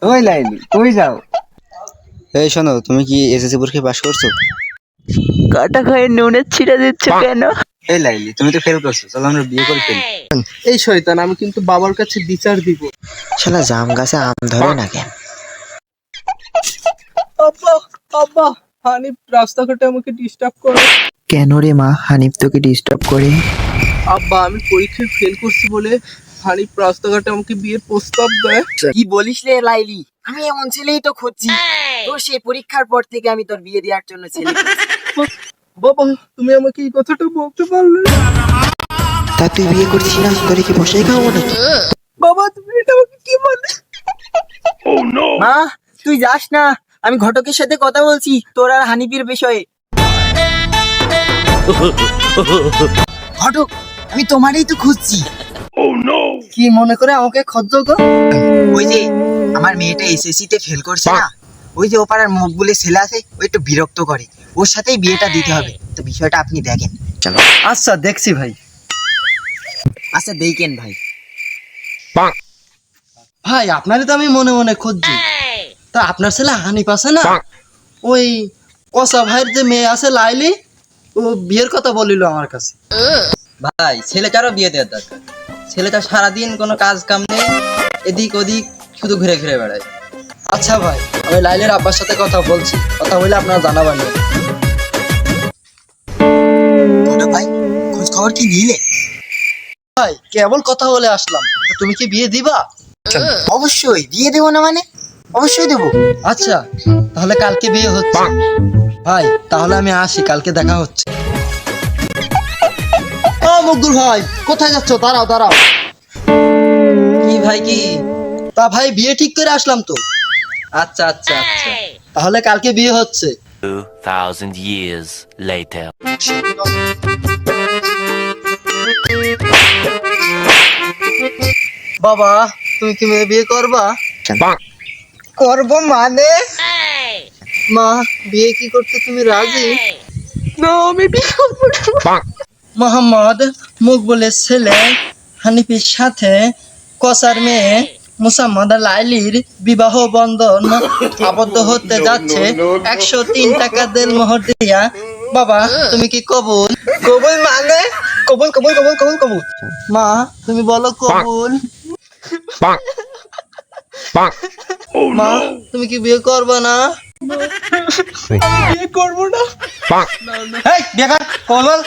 ওই লাইলি কই যাও? এই শোনো, তুমি কি এসএসসি পরীক্ষায় পাশ করছো? কাটা খায় নুনের ছিটা দিচ্ছ কেন? এই লাইলি, তুমি তো ফেল করছো, চলো আমরা বিয়ে করে ফেলি। এই শয়তান, আমি কিন্তু বাবার কাছে বিচার দিব। শালা জাম গাছে আম ধরে না কেন? আব্বা আব্বা, হানিফ রাস্তাঘাটে আমাকে ডিস্টার্ব করে। কেন রে মা, হানিফ তোকে ডিস্টার্ব করে? আব্বা, আমি পরীক্ষায় ফেল করছি বলে হানিফ রাস্তাঘাটে আমাকে বিয়ের প্রস্তাব দেয়। কি বলিস রে লাইলি, আমি এমন ছেলেই তো খুঁজছি। তোর সেই পরীক্ষার পর থেকে আমি তোর বিয়ে দেওয়ার জন্য ছেলে খুঁজছি। বাবা, তুমি আমাকে এই কথাটা বলতে পারলে? তা তুই বিয়ে করছিস না, তোরে কি বসাই খাওয়াবো নাকি? বাবা, তুমি এটা আমাকে কি বলে? মা, তুই যাস না, আমি ঘটকের সাথে কথা বলছি তোর আর হানিফের বিষয়ে। ঘটক, আমি তোমারই তো খুঁজছি। কি মনে করে আমাকে খজ্জল কর? ওই যে আমার মেয়েটা এসএসসি তে ফেল করছে না, ওই যে ওপাড়ার মুখ বলে ছেলে আছে, ও একটু বিরক্ত করে, ওর সাথেই বিয়েটা দিতে হবে। তো বিষয়টা আপনি দেখেন। চলো। আচ্ছা, দেখছি ভাই। আচ্ছা দেখেন ভাই। ভাই, আপনারই তো আমি মনে মনে খুঁজছি। তা আপনার ছেলে হানিফ আছে না, ওই কসা ভাইয়ের যে মেয়ে আছে লাইলি, ও বিয়ের কথা বলিল আমার কাছে। ভাই, ছেলেটারও বিয়ে দেওয়ার দরকার। ছেলেটা সারাদিন কোনো কাজ কাম নেই, এদিক ওদিক শুধু ঘুরে ঘুরে বেড়ায়। আচ্ছা ভাই, আমি লাইলের আব্বার সাথে কথা বলছি, কথা বলে আপনারা জানাবেন। ঘটক ভাই, খোঁজ খবর কি নিলে? ভাই, কেবল কথা বলে আসলাম। তো তুমি কি বিয়ে দিবা? অবশ্যই বিয়ে দেবো না মানে, অবশ্যই দেবো। আচ্ছা, তাহলে কালকে বিয়ে হচ্ছে। ভাই, তাহলে আমি আসি, কালকে দেখা হচ্ছে। ও মুগ্ধুল ভাই, কোথায় যাচ্ছ? দাঁড়াও দাঁড়াও। কি ভাই, কি? তা ভাই, বিয়ে ঠিক করে আসলাম তো। আচ্ছা আচ্ছা আচ্ছা। তাহলে কালকে বিয়ে হচ্ছে। 2,000 years later. বাবা, তুমি কি মেয়ে বিয়ে করবা? করবো মানে? মা, বিয়ে কি করতে তুমি রাজি? না, আমি বিয়ে করবো না। মোহাম্মদ মকবুলের ছেলে হানিফের সাথে কসার মেয়ে মুসাম্মদ লাইলির বিবাহ বন্ধন আবদ্ধ হতে যাচ্ছে। 103 টাকা দেল মোহর দিয়া। বাবা, তুমি কি কবুল? কবুল মানে? কবুল কবুল কবুল কবুল কবুল। মা, তুমি বলো কবুল। মা, তুমি কি বিয়ে করবে না? বিয়ে করবো না। এই, বিয়ে কর, কবুল বল।